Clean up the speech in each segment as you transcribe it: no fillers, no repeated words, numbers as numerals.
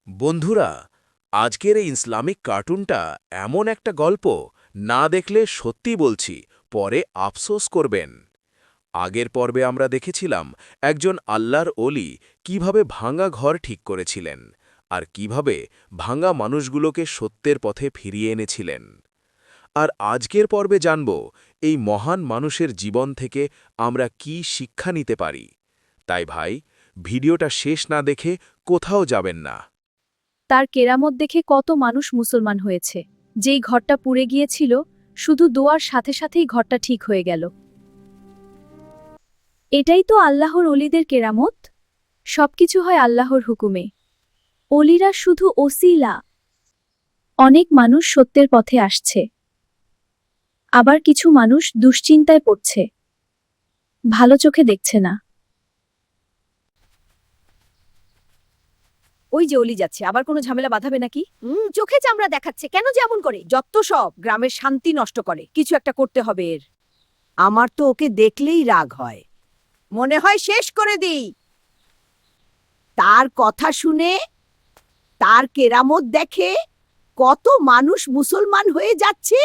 বন্ধুরা, আজকের এই ইসলামিক কার্টুনটা এমন একটা গল্প, না দেখলে সত্যি বলছি পরে আফসোস করবেন। আগের পর্বে আমরা দেখেছিলাম একজন আল্লাহর ওলি কিভাবে ভাঙা ঘর ঠিক করেছিলেন আর কিভাবে ভাঙা মানুষগুলোকে সত্যের পথে ফিরিয়ে এনেছিলেন। আর আজকের পর্বে জানব এই মহান মানুষের জীবন থেকে আমরা কি শিক্ষা নিতে পারি। তাই ভাই, ভিডিওটা শেষ না দেখে কোথাও যাবেন না। তার কেরামত দেখে কত মানুষ মুসলমান হয়েছে। যেই ঘরটা পুড়ে গিয়েছিল, শুধু দোয়ার সাথে সাথেই ঘরটা ঠিক হয়ে গেল। এটাই তো আল্লাহর অলিদের কেরামত। সবকিছু হয় আল্লাহর হুকুমে। অলিরা শুধু ওসিলা। অনেক মানুষ সত্যের পথে আসছে, আবার কিছু মানুষ দুশ্চিন্তায় পড়ছে, ভালো চোখে দেখছে না। ওই যে অলি যাচ্ছে, আবার কোনো ঝামেলা বাঁধাবে নাকি? চোখে চামড়া দেখাচ্ছে, কেন যে এমন করে? যত সব গ্রামের শান্তি নষ্ট করে। কিছু একটা করতে হবে এর। আমার তো ওকে দেখলেই রাগ হয়, মনে হয় শেষ করে দিই। তার কথা শুনে, তার কেরামত দেখে কত মানুষ মুসলমান হয়ে যাচ্ছে।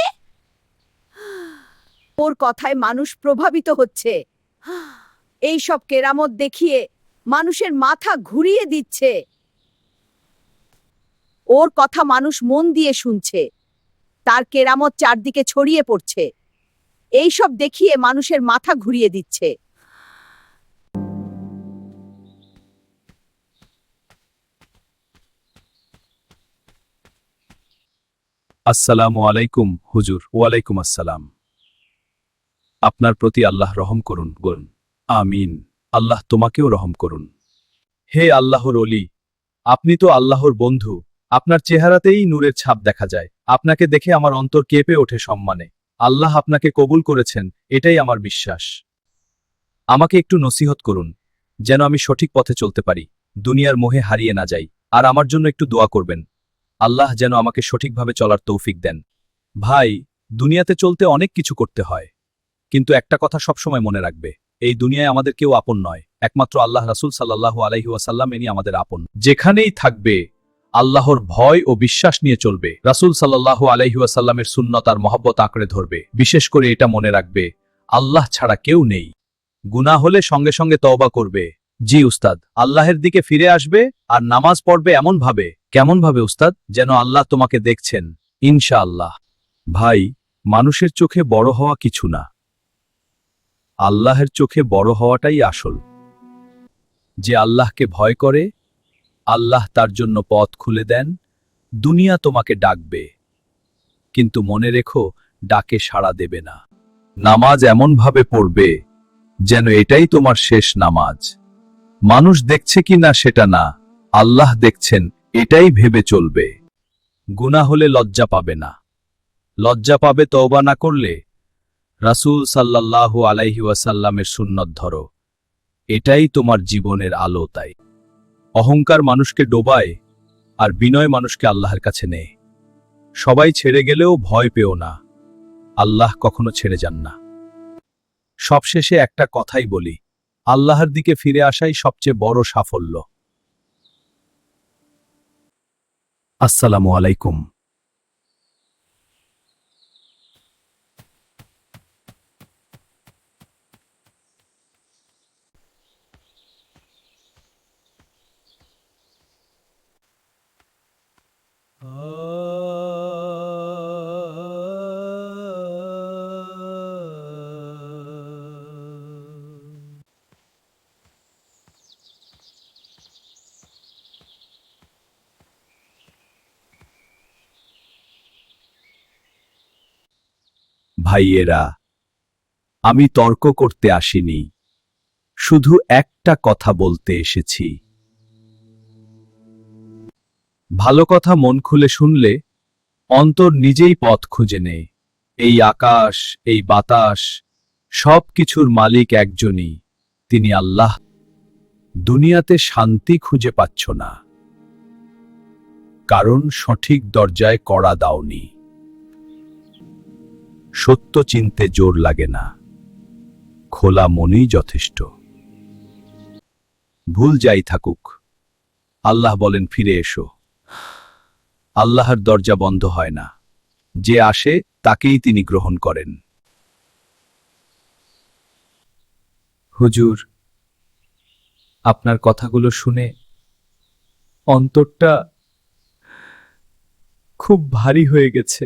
ওর কথায় মানুষ প্রভাবিত হচ্ছে। এই সব কেরামত দেখিয়ে মানুষের মাথা ঘুরিয়ে দিচ্ছে। ওর কথা মানুষ মন দিয়ে শুনছে, তার কেরামত চারদিকে ছড়িয়ে পড়ছে। এই সব দেখিয়ে মানুষের মাথা ঘুরিয়ে দিচ্ছে। আসসালামু আলাইকুম হুজুর। ওয়ালাইকুম আসসালাম। আপনার প্রতি আল্লাহ রহম করুন। আমিন। আল্লাহ তোমাকেও রহম করুন। হে আল্লাহর অলি, আপনি তো আল্লাহর বন্ধু। আপনার চেহারাতেই নূরের ছাপ দেখা যায়। আপনাকে দেখে আমার অন্তর কেঁপে ওঠে সম্মানে। আল্লাহ আপনাকে কবুল করেছেন, এটাই আমার বিশ্বাস। আমাকে একটু নসিহত করুন, যেন আমি সঠিক পথে চলতে পারি, দুনিয়ার মোহে হারিয়ে না যাই। আর আমার জন্য একটু দোয়া করবেন, আল্লাহ যেন আমাকে সঠিকভাবে চলার তৌফিক দেন। ভাই, দুনিয়াতে চলতে অনেক কিছু করতে হয়, কিন্তু একটা কথা সবসময় মনে রাখবে, এই দুনিয়ায় আমাদের কেউ আপন নয়, একমাত্র আল্লাহ রাসূল সাল্লাল্লাহু আলাইহি ওয়াসাল্লাম এনি আমাদের আপন। যেখানেই থাকবে আল্লাহর ভয় ও বিশ্বাস নিয়ে চলবে, রাসূল সাল্লাল্লাহু আলাইহি ওয়াসাল্লামের সুন্নত আর মহব্বত আঁকড়ে ধরবে। বিশেষ করে এটা মনে রাখবে, আল্লাহ ছাড়া কেউ নেই। গুনাহ হলে সঙ্গে সঙ্গে তওবা করবে। জি উস্তাদ, আল্লাহের দিকে ফিরে আসবে আর নামাজ পড়বে এমন ভাবে। কেমন ভাবে উস্তাদ? যেন আল্লাহ তোমাকে দেখছেন, ইনশাআল্লাহ। ভাই, মানুষের চোখে বড় হওয়া কিছু না, আল্লাহের চোখে বড় হওয়াটাই আসল। যে আল্লাহকে ভয় করে, আল্লাহ তার জন্য পথ খুলে দেন। দুনিয়া তোমাকে ডাকবে, কিন্তু মনে রেখো, ডাকে সাড়া দেবে না। নামাজ এমন ভাবে পড়বে যেন এটাই তোমার শেষ নামাজ। মানুষ দেখছে কি না সেটা না, আল্লাহ দেখছেন, এটাই ভেবে চলবে। গুনাহ হলে লজ্জা পাবে না, লজ্জা পাবে তওবা না করলে। রাসূল সাল্লাল্লাহু আলাইহি ওয়াসাল্লামের সুন্নত ধরো, এটাই তোমার জীবনের আলো। তাই অহংকার মানুষকে ডোবায়, আর বিনয় মানুষকে আল্লাহর কাছে নেয়। সবাই ছেড়ে গেলেও ভয় পেও না, আল্লাহ কখনো ছেড়ে যান না। সবশেষে একটা কথাই বলি, আল্লাহর দিকে ফিরে আসাই সবচেয়ে বড় সাফল্য। আসসালামু আলাইকুম। ভাইয়েরা, আমি তর্ক করতে আসিনি, শুধু একটা কথা বলতে এসেছি। ভালো কথা মন খুলে শুনলে অন্তর নিজেই পথ খুঁজে নেয়। এই আকাশ, এই বাতাস, সব কিছুর মালিক একজনই, তিনি আল্লাহ। দুনিয়াতে শান্তি খুঁজে পাচ্ছ না, কারণ সঠিক দরজায় কড়া দাওনি। সত্য চিনতে জোর লাগে না, খোলা মনেই যথেষ্ট। ভুল যাই থাকুক, আল্লাহ বলেন ফিরে এসো। আল্লাহর দরজা বন্ধ হয় না, যে আসে তাকেই তিনি গ্রহণ করেন। হুজুর, আপনার কথাগুলো শুনে অন্তরটা খুব ভারী হয়ে গেছে।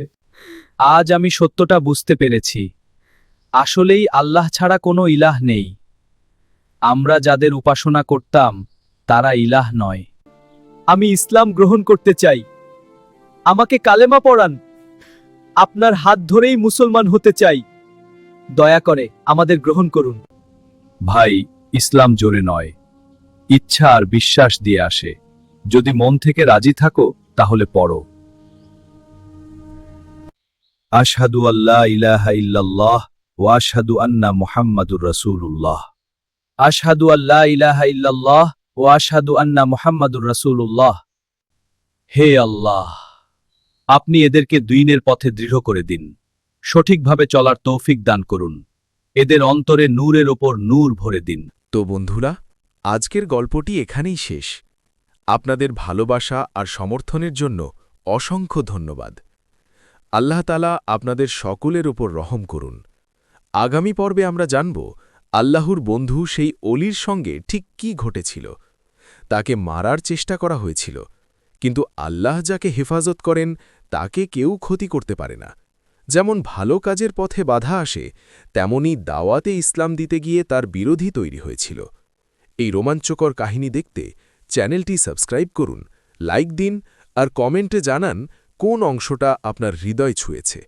আজ আমি সত্যটা বুঝতে পেরেছি, আসলেই আল্লাহ ছাড়া কোনো ইলাহ নেই। আমরা যাদের উপাসনা করতাম তারা ইলাহ নয়। আমি ইসলাম গ্রহণ করতে চাই, আমাকে কালেমা পড়ান, আপনার হাত ধরেই মুসলমান হতে চাই, দয়া করে আমাদের গ্রহণ করুন। ভাই, ইসলাম জোরে নয়, ইচ্ছা আর বিশ্বাস দিয়ে আসে। যদি মন থেকে রাজি থাকো তাহলে পড়ো। আশহাদু আল্লা ইলাহা ইল্লাল্লাহ ওয়া আশহাদু আন্না মুহাম্মাদুর রাসূলুল্লাহ। আশহাদু আল্লা ইলাহা ইল্লাল্লাহ ওয়া আশহাদু আন্না মুহাম্মাদুর রাসূলুল্লাহ। হে আল্লাহ, আপনি এদেরকে দ্বীনের পথে দৃঢ় করে দিন, সঠিকভাবে চলার তৌফিক দান করুন, এদের অন্তরে নূরের ওপর নূর ভরে দিন। তো বন্ধুরা, আজকের গল্পটি এখানেই শেষ। আপনাদের ভালোবাসা আর সমর্থনের জন্য অসংখ্য ধন্যবাদ। আল্লাহ তাআলা আপনাদের সকলের ওপর রহম করুন। আগামী পর্বে আমরা জানব আল্লাহর বন্ধু সেই অলির সঙ্গে ঠিক কি ঘটেছিল। তাকে মারার চেষ্টা করা হয়েছিল, কিন্তু আল্লাহ যাকে হেফাজত করেন তাকে কেউ ক্ষতি করতে পারে না। যেমন ভালো কাজের পথে বাধা আসে, তেমনি দাওয়াতে ইসলাম দিতে গিয়ে তার বিরোধী তৈরি হয়েছিল। এই রোমাঞ্চকর কাহিনী দেখতে চ্যানেলটি সাবস্ক্রাইব করুন, লাইক দিন আর কমেন্টে জানান কোন অংশটা আপনার হৃদয় ছুঁয়েছে।